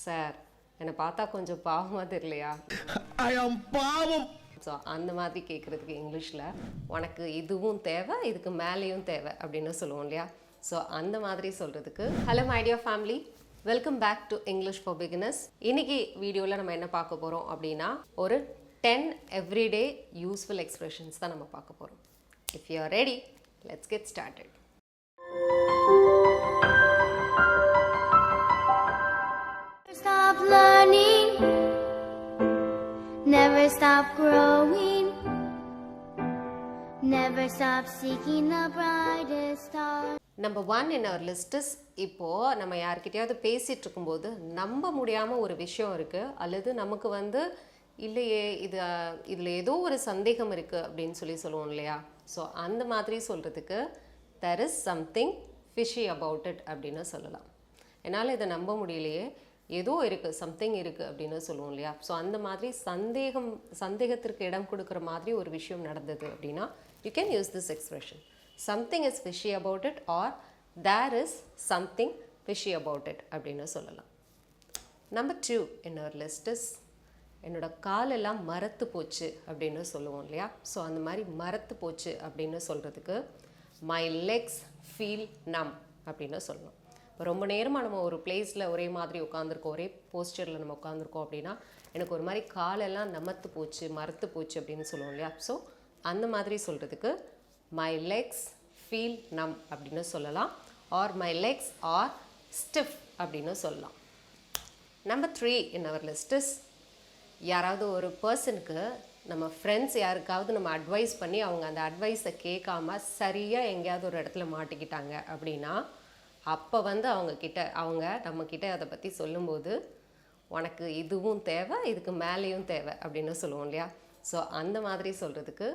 Sir என்னை பார்த்தா கொஞ்சம் பாவமாக தெரியலையா? பாவம். ஸோ அந்த மாதிரி கேட்குறதுக்கு இங்கிலீஷில் உனக்கு இதுவும் தேவை, இதுக்கு மேலேயும் தேவை அப்படின்னு சொல்லுவோம் இல்லையா? ஸோ அந்த மாதிரி சொல்கிறதுக்கு hello my dear family, welcome back to English for beginners. இன்னைக்கு வீடியோவில் நம்ம என்ன பார்க்க போகிறோம் அப்படின்னா, ஒரு 10 எவ்ரிடே யூஸ்ஃபுல் எக்ஸ்பிரஷன்ஸ் தான் நம்ம பார்க்க போகிறோம். If you are ready, let's get started. Stop learning, never stop growing, never stop seeking the brightest star. Number 1 in our list is, இப்போது நம்ம யார்கிட்டயாவது பேசிகிட்டு இருக்கும்போது நம்ப முடியாமல் ஒரு விஷயம் இருக்குது, அல்லது நமக்கு இல்லையே இதில் ஏதோ ஒரு சந்தேகம் இருக்குது அப்படின்னு சொல்லுவோம் இல்லையா? ஸோ அந்த மாதிரி சொல்கிறதுக்கு there is something fishy about it அப்படின்னு சொல்லலாம். என்னால் இதை நம்ப முடியலையே, ஏதோ இருக்குது, சம்திங் இருக்குது அப்படின்னு சொல்லுவோம் இல்லையா? ஸோ அந்த மாதிரி சந்தேகத்திற்கு இடம் கொடுக்குற மாதிரி ஒரு விஷயம் நடந்தது அப்படின்னா you can use this expression. Something is fishy about it or there is something fishy about it அப்படின்னு சொல்லலாம். Number 2 in our list is, என்னோட காலெல்லாம் மரத்து போச்சு அப்படின்னு சொல்லுவோம் இல்லையா? ஸோ அந்த மாதிரி மரத்து போச்சு அப்படின்னு சொல்கிறதுக்கு மை லெக்ஸ் ஃபீல் நம் அப்படின்னு சொல்லணும். இப்போ ரொம்ப நேரமாக நம்ம ஒரு பிளேஸில் ஒரே மாதிரி உட்காந்துருக்கோம், ஒரே போஸ்டரில் நம்ம உட்காந்துருக்கோம் அப்படின்னா எனக்கு ஒரு மாதிரி காலெல்லாம் நமத்து போச்சு, மரத்து போச்சு அப்படின்னு சொல்லுவோம் இல்லையா? ஸோ அந்த மாதிரி சொல்கிறதுக்கு மை லெக்ஸ் ஃபீல் நம் அப்படின்னு சொல்லலாம், or my legs are stiff அப்படின்னு சொல்லலாம். Number 3 in our list is, யாராவது ஒரு பர்சனுக்கு நம்ம ஃப்ரெண்ட்ஸ் யாருக்காவது நம்ம அட்வைஸ் பண்ணி அவங்க அந்த அட்வைஸை கேட்காம சரியாக எங்கேயாவது ஒரு இடத்துல மாட்டிக்கிட்டாங்க அப்படின்னா அப்போ அவங்க நம்மக்கிட்ட அதை பற்றி சொல்லும்போது உனக்கு இதுவும் தேவை, இதுக்கு மேலேயும் தேவை அப்படின்னு சொல்லுவோம் இல்லையா? ஸோ அந்த மாதிரி சொல்கிறதுக்கு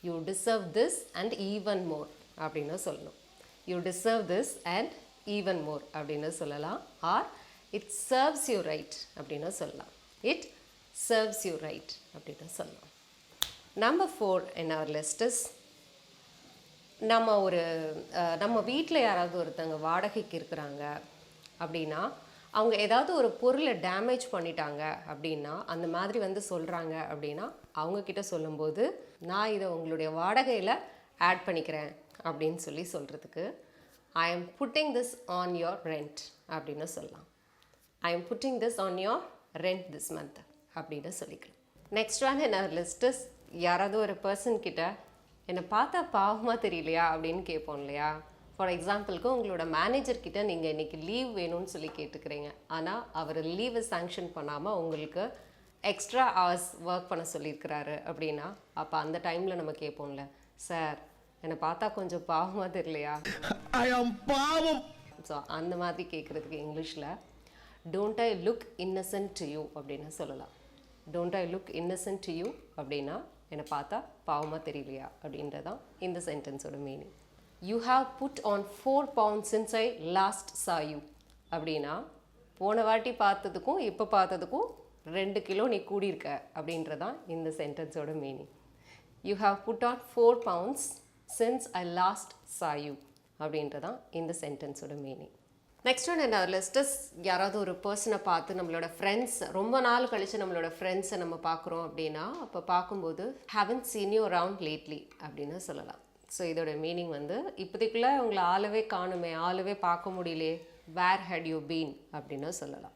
you deserve this and even more அப்படின்னு சொல்லணும். You deserve this and even more அப்படின்னு சொல்லலாம், or it serves you right அப்படின்னு சொல்லலாம். இட் சர்வ்ஸ் யூ ரைட் அப்படின்னு சொல்லலாம். Number 4 in our list is, நம்ம வீட்டில் யாராவது ஒருத்தங்க வாடகைக்கு இருக்கிறாங்க அப்படின்னா அவங்க ஏதாவது ஒரு பொருளை டேமேஜ் பண்ணிட்டாங்க அப்படின்னா அந்த மாதிரி சொல்கிறாங்க அப்படின்னா அவங்கக்கிட்ட சொல்லும்போது நான் இதை உங்களுடைய வாடகையில் ஆட் பண்ணிக்கிறேன் அப்படின்னு சொல்கிறதுக்கு I am putting this on your rent அப்படின்னு சொல்லலாம். I am putting this on your rent this month அப்படின்னு சொல்லிக்கலாம். Next one in our list is, யாராவது ஒரு பர்சன் கிட்ட என்னை பார்த்தா பாவமாக தெரியலையா அப்படின்னு கேட்போம் இல்லையா? ஃபார் எக்ஸாம்பிளுக்கு உங்களோட மேனேஜர்கிட்ட நீங்கள் இன்றைக்கி லீவ் வேணும்னு சொல்லி கேட்டுக்கிறீங்க, ஆனால் அவர் லீவை சாங்ஷன் பண்ணாமல் உங்களுக்கு எக்ஸ்ட்ரா ஹவர்ஸ் ஒர்க் பண்ண சொல்லியிருக்கிறாரு அப்படின்னா அப்போ அந்த டைமில் நம்ம கேட்போம்ல, சார் என்னை பார்த்தா கொஞ்சம் பாவமாக தெரியலையா? பாவம். ஸோ அந்த மாதிரி கேட்குறதுக்கு இங்கிலீஷில் don't I look innocent to you அப்படின்னு சொல்லலாம். Don't I look innocent to you அப்படின்னா என்னை பார்த்தா பாவமாக தெரியலையா அப்படின்றதான் இந்த சென்டென்ஸோட meaning. You have put on 4 pounds since I last saw you அப்படின்னா போன வாட்டி பார்த்ததுக்கும் இப்போ பார்த்ததுக்கும் 2 கிலோ நீ கூடியிருக்க அப்படின்றதான் இந்த சென்டென்ஸோட meaning. You have put on 4 pounds since I last saw you அப்படின்றதான் இந்த சென்டென்ஸோட மீனிங். நெக்ஸ்ட் ஒன் என்ன லிஸ்ட் இஸ், யாராவது ஒரு பர்சனை பார்த்து நம்மளோட ஃப்ரெண்ட்ஸ் ரொம்ப நாள் கழித்து நம்மளோட ஃப்ரெண்ட்ஸை நம்ம பார்க்குறோம் அப்படின்னா அப்போ பார்க்கும்போது haven't seen you around lately அப்படின்னு சொல்லலாம். ஸோ இதோட மீனிங் இப்போதைக்குள்ளே உங்களை ஆளவே பார்க்க முடியலையே, வேர் ஹேட் யூ பீன் அப்படின்னு சொல்லலாம்.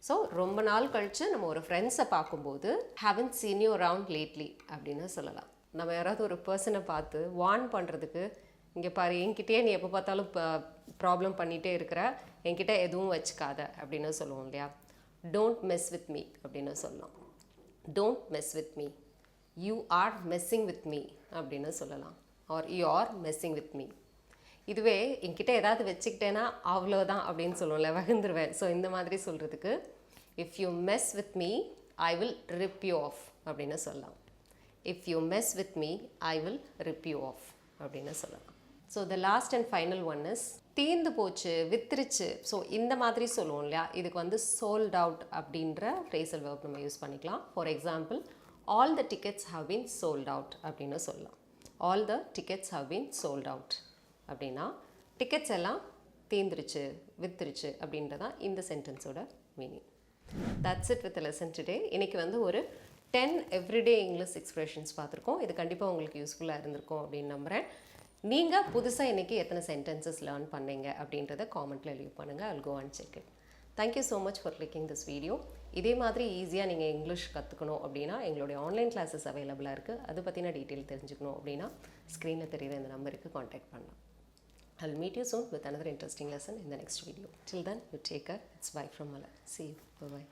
ஸோ ரொம்ப நாள் கழித்து நம்ம ஒரு ஃப்ரெண்ட்ஸை பார்க்கும்போது haven't seen you around lately அப்படின்னு சொல்லலாம். நம்ம யாராவது ஒரு பர்சனை பார்த்து வார்ன் பண்ணுறதுக்கு, இங்கே பாரு என்கிட்டயே நீ எப்போ பார்த்தாலும் ப்ராப்ளம் பண்ணிகிட்டே இருக்கிற, என்கிட்ட எதுவும் வச்சுக்காத அப்படின்னு சொல்லுவோம் இல்லையா? டோன்ட் மெஸ் வித் மீ அப்படின்னு சொல்லலாம். Don't mess with me, you are messing with me அப்படின்னு சொல்லலாம், are you are messing with me. இதுவே என்கிட்ட ஏதாவது வச்சுக்கிட்டேன்னா அவ்வளோதான் அப்படின்னு சொல்லுவோம்ல, வகுந்துருவேன். ஸோ இந்த மாதிரி சொல்கிறதுக்கு if you mess with me I will rip you off அப்படின்னு சொல்லலாம். If you mess with me I will rip you off அப்படின்னு சொல்லலாம். So the last and final one is, தீர்ந்து போச்சு, வித்துருச்சு. ஸோ இந்த மாதிரி சொல்லுவோம் இல்லையா? இதுக்கு சோல்ட் அவுட் அப்படின்ற ஃப்ரேசல் வெர்ப் நம்ம யூஸ் பண்ணிக்கலாம். For example, all the tickets have been sold out அப்படின்னு சொல்லலாம். All the tickets have been sold out அப்படின்னா டிக்கெட்ஸ் எல்லாம் தீர்ந்துருச்சு, வித்துருச்சு அப்படின்றதான் இந்த சென்டென்ஸோட meaning. That's it with lesson today. இன்றைக்கி வந்து ஒரு 10 எவ்ரிடே இங்கிலீஷ் எக்ஸ்பிரஷன்ஸ் பார்த்துருக்கோம். இது கண்டிப்பாக உங்களுக்கு யூஸ்ஃபுல்லாக இருந்திருக்கும் அப்படின்னு நம்புகிறேன். நீங்கள் புதுசாக இன்றைக்கி எத்தனை சென்டென்சஸ் லேர்ன் பண்ணீங்க அப்படின்றத காமெண்ட்டில் லீவ் பண்ணுங்கள். I'll go and check it. Thank you so much for clicking this video. இதே மாதிரி ஈஸியாக நீங்கள் இங்கிலீஷ் கற்றுக்கணும் அப்படின்னா எங்களுடைய ஆன்லைன் கிளாஸஸ் அவைலபிளாக இருக்குது. அதை பற்றின டீட்டெயில் தெரிஞ்சுக்கணும் அப்படின்னா ஸ்க்ரீனில் தெரியுற இந்த நம்பருக்கு காண்டாக்ட் பண்ணலாம். I'll meet you soon with another interesting lesson in the next video. Till then, you take care. It's bye from Mala. See you. Bye-bye.